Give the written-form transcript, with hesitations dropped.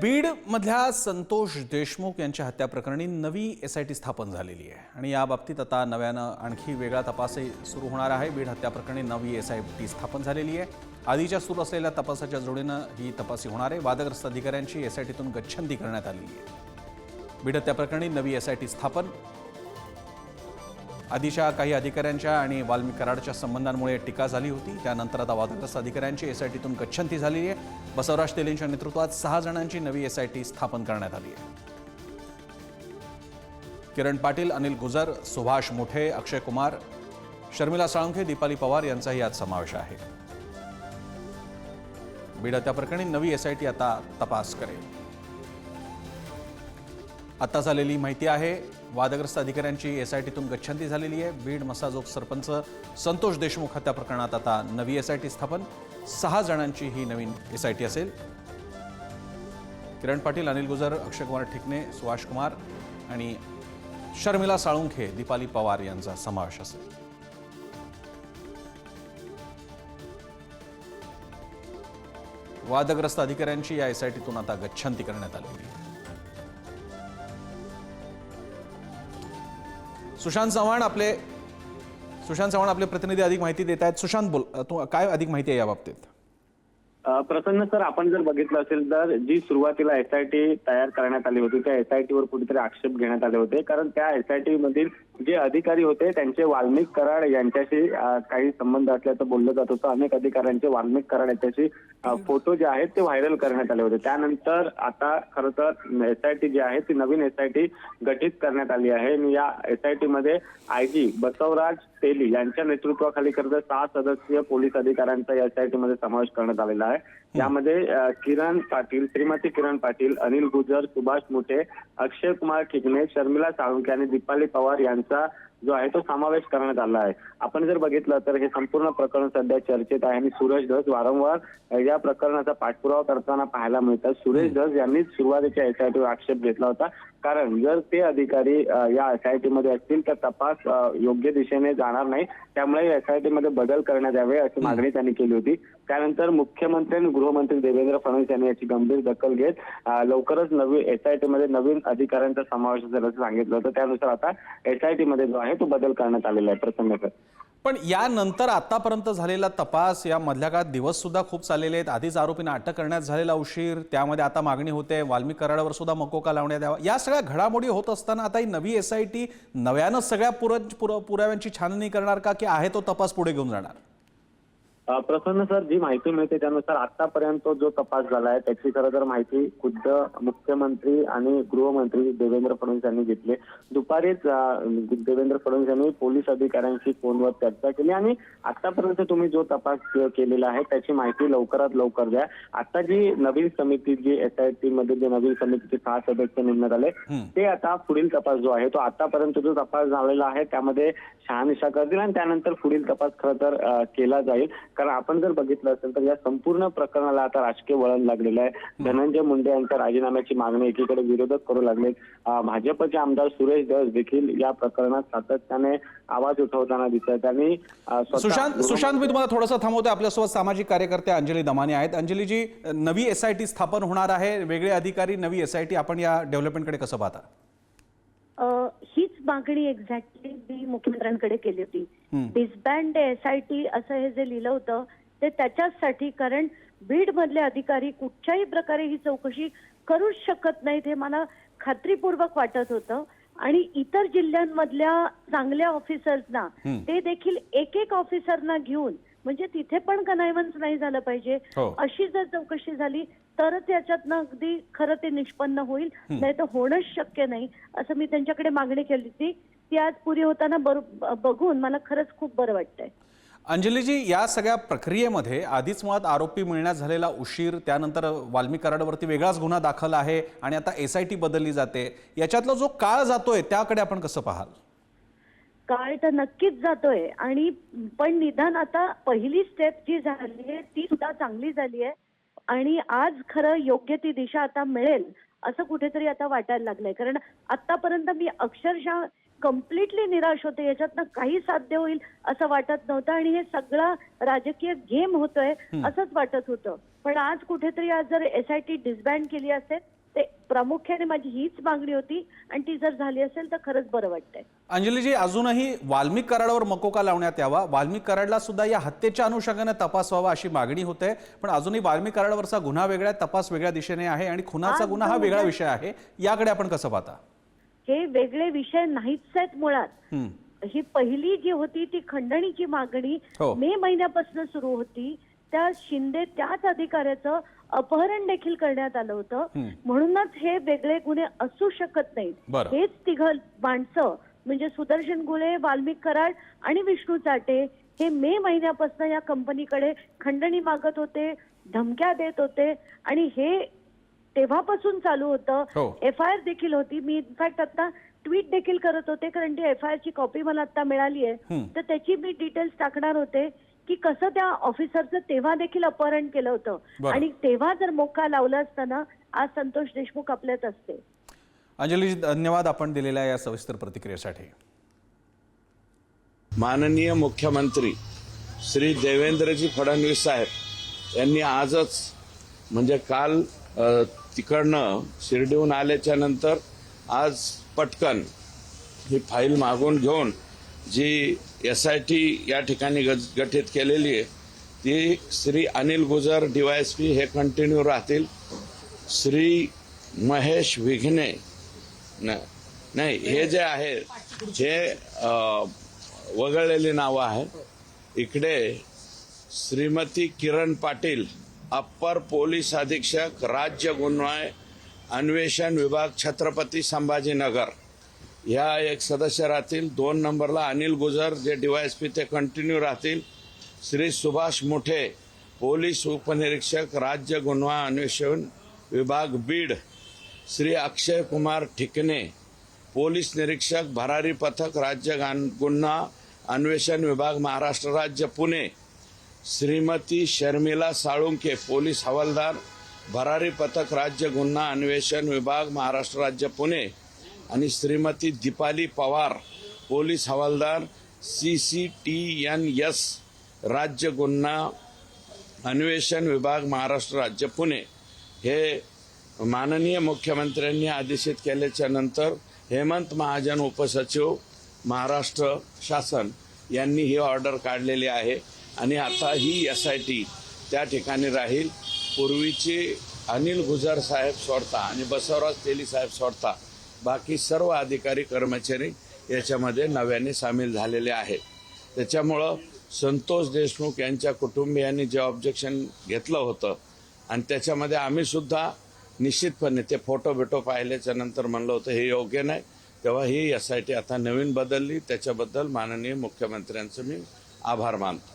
बीड मधल्या संतोष देशमुख यांच्या हत्या प्रकरणी नवी एसआयटी स्थापन झालेली आहे आणि या बाबतीत आता नव्यानं आणखी वेगळा तपासही सुरू होणार आहे। बीड हत्या प्रकरणी नवी एसआयटी स्थापन झालेली आहे। आधीच्या सुरू असलेल्या तपासाच्या जोडीनं ही तपासी होणार आहे। वादग्रस्त अधिकाऱ्यांची एसआयटीतून गच्छंती करण्यात आलेली आहे। बीड हत्या प्रकरणी नवी एसआयटी स्थापन। आधीच्या काही अधिकाऱ्यांच्या आणि वाल्मिक कराडच्या संबंधांमुळे टीका झाली होती। त्यानंतर आता वादग्रस्त अधिकाऱ्यांची एसआयटीतून गच्छंती झाली आहे। बसवराज तेलींच्या नेतृत्वात 6 जणांची नवी एसआयटी स्थापन करण्यात आली आहे। किरण पाटील, अनिल गुजर, सुभाष मोठे, अक्षय कुमार, शर्मिला साळुंखे, दीपाली पवार यांचाही यात समावेश आहे। बीड हत्या प्रकरणी नवी एसआयटी आता तपास करेल। आता झालेली माहिती आहे, वादग्रस्त अधिकाऱ्यांची एसआयटीतून गच्छंती झालेली आहे। बीड मसाजोग सरपंच संतोष देशमुख हत्या प्रकरणात आता नवी एसआयटी स्थापन। 6 जणांची ही नवीन एसआयटी असेल। किरण पाटील, अनिल गुजर, अक्षय कुमार ठिकणे, सुभाष कुमार आणि शर्मिला साळुंखे, दीपाली पवार यांचा समावेश असेल। वादग्रस्त अधिकाऱ्यांची या एसआयटीतून आता गच्छंती करण्यात आलेली आहे। सुशांत चव्हाण आपले प्रतिनिधी अधिक माहिती देत आहेत। सुशांत, बोल, काय अधिक माहिती आहे या बाबतीत? प्रसन्न सर, आपण जर बघितलं असेल तर जी सुरुवातीला एसआयटी तयार करण्यात आली होती त्या एसआयटीवर कुठेतरी आक्षेप घेण्यात आले होते, कारण त्या एसआयटी मधील जे अधिकारी होते त्यांचे वाल्मिक कराड यांच्याशी काही संबंध असल्याचं बोललं जात होतं। अनेक अधिकाऱ्यांचे वाल्मिक कराड यांच्याशी फोटो जे आहेत ते व्हायरल करण्यात आले होते। त्यानंतर आता खरं तर एसआयटी जी आहे ती नवीन एसआयटी गठीत करण्यात आली आहे आणि या एसआयटी मध्ये आयजी बसवराज तेली यांच्या नेतृत्वाखाली खरं तर 6 सदस्यीय पोलीस अधिकाऱ्यांचा या एसआयटी मध्ये समावेश करण्यात आलेला आहे। यामध्ये किरण पाटील, श्रीमती किरण पाटील, अनिल गुजर, सुभाष मोठे, अक्षय कुमार ठिकणे, शर्मिला साळुंखे आणि दीपाली पवार यांचा जो आहे तो समावेश करण्यात आला आहे। आपण जर बघितलं तर हे संपूर्ण प्रकरण सध्या चर्चेत आहे आणि सुरेश धस वारंवार या प्रकरणाचा पाठपुरावा करताना पाहायला मिळतात। सुरेश धस यांनीच सुरुवातीच्या एसआयटीवर आक्षेप घेतला होता, कारण जर ते अधिकारी या एसआयटी मध्ये असतील तर तपास योग्य दिशेने जाणार नाही, त्यामुळे एसआयटी मध्ये बदल करण्यात यावे अशी मागणी त्यांनी केली होती। त्यानंतर मुख्यमंत्री आणि गृहमंत्री देवेंद्र फडणवीस यांनी याची गंभीर दखल घेत लवकरच नवी एसआयटी मध्ये नवीन अधिकाऱ्यांचा समावेश झाल्याचं सांगितलं होतं। त्यानुसार आता एसआयटी मध्ये जो आहे तो बदल करण्यात आलेला आहे। प्रसन्न सर, पण यानंतर आतापर्यंत झालेला तपास, या मधल्या काळात दिवस सुद्धा खूप चाललेले आहेत। आधीच आरोपींना अटक करण्यात झालेला उशीर, त्यामध्ये आता मागणी होते वाल्मिक कराडावर सुद्धा मकोका लावण्यात यावा। या सगळ्या घडामोडी होत असताना आता ही नवी एसआयटी नव्यानं सगळ्या पुराव्यांची छाननी करणार का, की आहे तो तपास पुढे घेऊन जाणार? प्रसन्न सर, जी माहिती मिळते त्यानुसार आतापर्यंत जो तपास झाला आहे त्याची खरं तर माहिती खुद्द मुख्यमंत्री आणि गृहमंत्री देवेंद्र फडणवीस यांनी घेतली। दुपारीच देवेंद्र फडणवीस यांनी पोलीस अधिकाऱ्यांशी फोनवर चर्चा केली आणि आतापर्यंत तुम्ही जो तपास केलेला आहे त्याची माहिती लवकरात लवकर द्या। आता जी नवीन समिती, जी एसआयटी मध्ये जे नवीन समितीचे 6 सदस्य नेमण्यात आले ते आता पुढील तपास जो आहे तो आतापर्यंत जो तपास झालेला आहे त्यामध्ये शहानिशा करतील आणि त्यानंतर पुढील तपास खरं तर केला जाईल। कारण आपण जर बघितलं असेल तर या संपूर्ण प्रकरणाला आता राजकीय वळण लागलेलं आहे। धनंजय मुंडे यांच्या राजीनाम्याची मागणी एकीकडे विरोधक करू लागले। भाजपचे आमदार सुरेश धस देखील या प्रकरणात सातत्याने आवाज उठवताना दिसत आहेत आणि सुशांत, मी तुम्हाला थोडंसं थांबवते। आपल्यासोबत सामाजिक कार्यकर्ते अंजली दमाने आहेत। अंजली जी, नवी एसआयटी स्थापन होणार आहे, वेगळे अधिकारी, नवी एसआयटी, आपण या डेव्हलपमेंटकडे कसं पाहता? हीच मागणी एक्झॅक्टली मी मुख्यमंत्र्यांकडे केली होती। डिसबँड एसआयटी असं हे जे लिहिलं होतं ते त्याच्यासाठी, कारण बीड मधले अधिकारी कुठच्याही प्रकारे ही चौकशी करूच शकत नाहीत हे मला खात्रीपूर्वक वाटत होतं। आणि इतर जिल्ह्यांमधल्या चांगल्या ऑफिसर्सना ते देखील एक ऑफिसरना घेऊन, म्हणजे तिथे पण कनायवन्स नाही झालं पाहिजे, अशी जर चौकशी झाली तरच याच्यातनं अगदी खरं ते निष्पन्न होईल, नाही तर होणंच शक्य नाही असं मी त्यांच्याकडे मागणी केली होती। ती आज पुरी होताना बघून मला खरंच खूप बरं वाटतंय। अंजलीजी, या सगळ्या प्रक्रियेमध्ये आधीच मुळात आरोपी मिळण्यात झालेला उशीर, त्यानंतर वाल्मिक कराडावरती वेगळाच गुन्हा दाखल आहे आणि आता एसआयटी बदलली जाते, याच्यातला जो काळ जातोय त्याकडे आपण कसं पाहाल? काळ तर नक्कीच जातोय, आणि पण निदान आता पहिली स्टेप जी झाली आहे ती सुद्धा चांगली झाली आहे आणि आज खरं योग्य ती दिशा आता मिळेल असं कुठेतरी आता वाटायला लागलंय। कारण आतापर्यंत मी अक्षरशः कम्प्लिटली निराश होते. याच्यातनं काही साध्य होईल असं वाटत नव्हतं आणि हे सगळा राजकीय गेम होतोय असंच वाटत होतं. पण आज कुठेतरी आज जर SIT डिसबँड केली असेल ते प्रामुख्याने माझी हीच मागणी होती आणि ती जर झाली असेल तर खरंच बरं वाटतंय. अंजलीजी, अजूनही वाल्मिक कराडावर मकोका लावण्यात यावा, वाल्मिक कराडला सुद्धा या हत्येच्या अनुषंगाने तपास व्हावा अशी मागणी होते. पण अजूनही वाल्मिक कराडावरचा गुन्हा वेगळा, तपास वेगळ्या दिशेने आहे आणि खुनाचा गुन्हा हा वेगळा विषय आहे. याकडे आपण कसं पाहता? हे वेगळे विषय नाहीच आहेत मुळात. ही पहिली जी होती ती खंडणीची मागणी हो. मे महिन्यापासून सुरू होती. त्या शिंदे त्याच अधिकाऱ्याचं अपहरण देखील करण्यात आलं होतं. म्हणूनच हे वेगळे गुन्हे असू शकत नाहीत. बरं. हेच तिघं माणसं म्हणजे सुदर्शन गुळे, वाल्मिक कराड आणि विष्णू चाटे हे मे महिन्यापासून या कंपनीकडे खंडणी मागत होते, धमक्या देत होते आणि हे तेव्हापासून चालू होतं. हो. FIR देखील होती. मी इनफॅक्ट आता ट्विट देखील करत होते कारण ती FIR ची कॉपी मला आता मिळाली आहे. तर त्याची मी डिटेल्स टाकणार होते की कसं त्या ऑफिसरचं तेव्हा देखील अपहरण केलं होतं बरं. आणि तेव्हा जर मोका लावला असताना आज संतोष देशमुख आपल्यात असते. अंजलीजी, धन्यवाद आपण दिलेल्या या सविस्तर प्रतिक्रियेसाठी. माननीय मुख्यमंत्री श्री देवेंद्रजी फडणवीस साहेब यांनी आजच म्हणजे काल तिकडनं शिर्डीहून आल्याच्या नंतर आज पटकन ही फाईल मागून घेऊन जी SIT या ठिकाणी गठीत केलेली आहे ती श्री अनिल गुजर DYSP हे कंटिन्यू राहतील. श्री महेश विघ्ने नाही हे जे आहे हे वगळलेली नावं आहेत. इकडे श्रीमती किरण पाटील अप्पर पोलीस अधीक्षक राज्य गुन्हा अन्वेषण विभाग छत्रपती संभाजीनगर ह्या एक सदस्य राहतील. 2 नंबरला अनिल गुजर जे DYSP ते कंटिन्यू राहतील. श्री सुभाष मुठे पोलीस उपनिरीक्षक राज्य गुन्हा अन्वेषण विभाग बीड. श्री अक्षय कुमार ठिकणे पोलीस निरीक्षक भरारी पथक राज्य गुन्हा अन्वेषण विभाग महाराष्ट्र राज्य पुणे. श्रीमती शर्मिला साळुंके पोलीस हवालदार भरारी पथक राज्य गुन्हा अन्वेषण विभाग महाराष्ट्र राज्य पुणे आणि श्रीमती दीपाली पवार पोलीस हवालदार CCTNS राज्य गुन्हा अन्वेषण विभाग महाराष्ट्र राज्य पुणे. हे माननीय मुख्यमंत्र्यांनी आदेशित केल्याच्या नंतर हेमंत महाजन उपसचिव महाराष्ट्र शासन यांनी ही ऑर्डर काढलेली आहे आणि आता ही SIT त्या ठिकाणी राहील. पूर्वीचे अनिल गुजर साहेब सोडता आणि बसवराज तेली साहेब सोडता बाकी सर्व अधिकारी कर्मचारी याच्यामध्ये नव्याने सामील झालेले आहेत. त्याच्यामुळं संतोष देशमुख यांच्या कुटुंबियांनी जे ऑब्जेक्शन घेतलं होतं आणि त्याच्यामध्ये आम्ही सुद्धा निश्चितपणे ते फोटो पाहिल्याच्या नंतर म्हणलं होतं हे योग्य नाही. तेव्हा ही SIT आता नवीन बदलली. त्याच्याबद्दल माननीय मुख्यमंत्र्यांचं मी आभार मानतो.